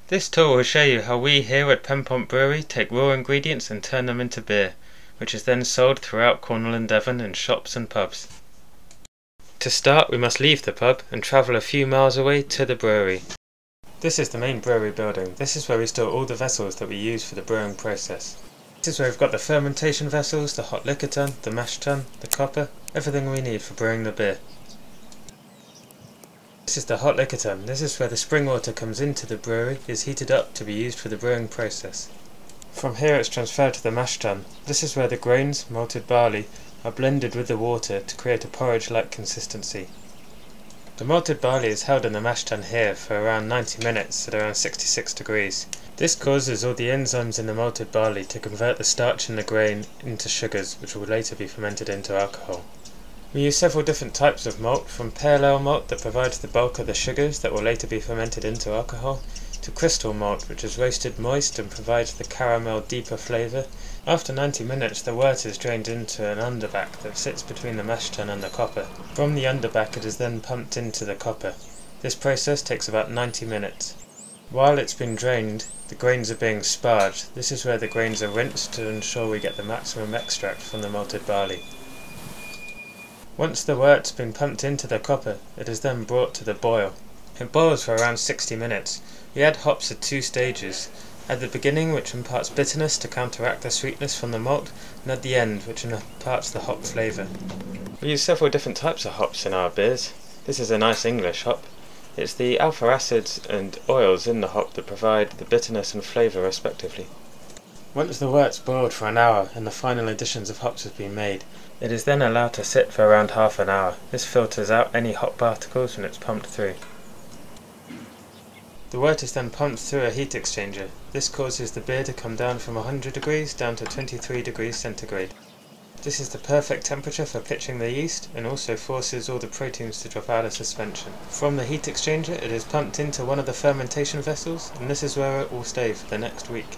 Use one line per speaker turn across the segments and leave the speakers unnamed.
This tour will show you how we here at Penpont Brewery take raw ingredients and turn them into beer, which is then sold throughout Cornwall and Devon in shops and pubs. To start, we must leave the pub and travel a few miles away to the brewery. This is the main brewery building. This is where we store all the vessels that we use for the brewing process. This is where we've got the fermentation vessels, the hot liquor tun, the mash tun, the copper, everything we need for brewing the beer. This is the hot liquor tun. This is where the spring water comes into the brewery, is heated up to be used for the brewing process. From here it's transferred to the mash tun. This is where the grains, malted barley, are blended with the water to create a porridge-like consistency. The malted barley is held in the mash tun here for around 90 minutes at around 66 degrees. This causes all the enzymes in the malted barley to convert the starch in the grain into sugars, which will later be fermented into alcohol. We use several different types of malt, from pale ale malt that provides the bulk of the sugars that will later be fermented into alcohol, to crystal malt, which is roasted moist and provides the caramel deeper flavour. After 90 minutes the wort is drained into an underback that sits between the mash tun and the copper. From the underback it is then pumped into the copper. This process takes about 90 minutes. While it's been drained, the grains are being sparged. This is where the grains are rinsed to ensure we get the maximum extract from the malted barley. Once the wort's been pumped into the copper, it is then brought to the boil. It boils for around 60 minutes. We add hops at two stages. At the beginning, which imparts bitterness to counteract the sweetness from the malt, and at the end, which imparts the hop flavour. We use several different types of hops in our beers. This is a nice English hop. It's the alpha acids and oils in the hop that provide the bitterness and flavour respectively. Once the wort's boiled for an hour and the final additions of hops have been made, it is then allowed to sit for around half an hour. This filters out any hop particles when it's pumped through. The wort is then pumped through a heat exchanger. This causes the beer to come down from 100 degrees down to 23 degrees centigrade. This is the perfect temperature for pitching the yeast and also forces all the proteins to drop out of suspension. From the heat exchanger it is pumped into one of the fermentation vessels, and this is where it will stay for the next week.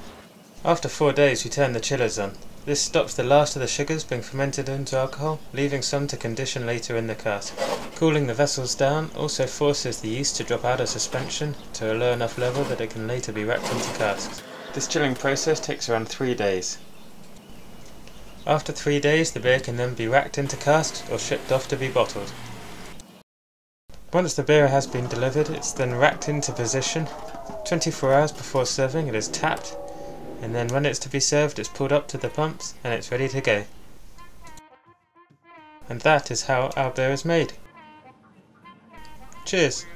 After 4 days we turn the chillers on. This stops the last of the sugars being fermented into alcohol, leaving some to condition later in the cask. Cooling the vessels down also forces the yeast to drop out of suspension to a low enough level that it can later be wrapped into casks. This chilling process takes around 3 days. After 3 days the beer can then be racked into casks or shipped off to be bottled. Once the beer has been delivered, it's then racked into position. 24 hours before serving it is tapped, and then when it's to be served it's pulled up to the pumps and it's ready to go. And that is how our beer is made. Cheers!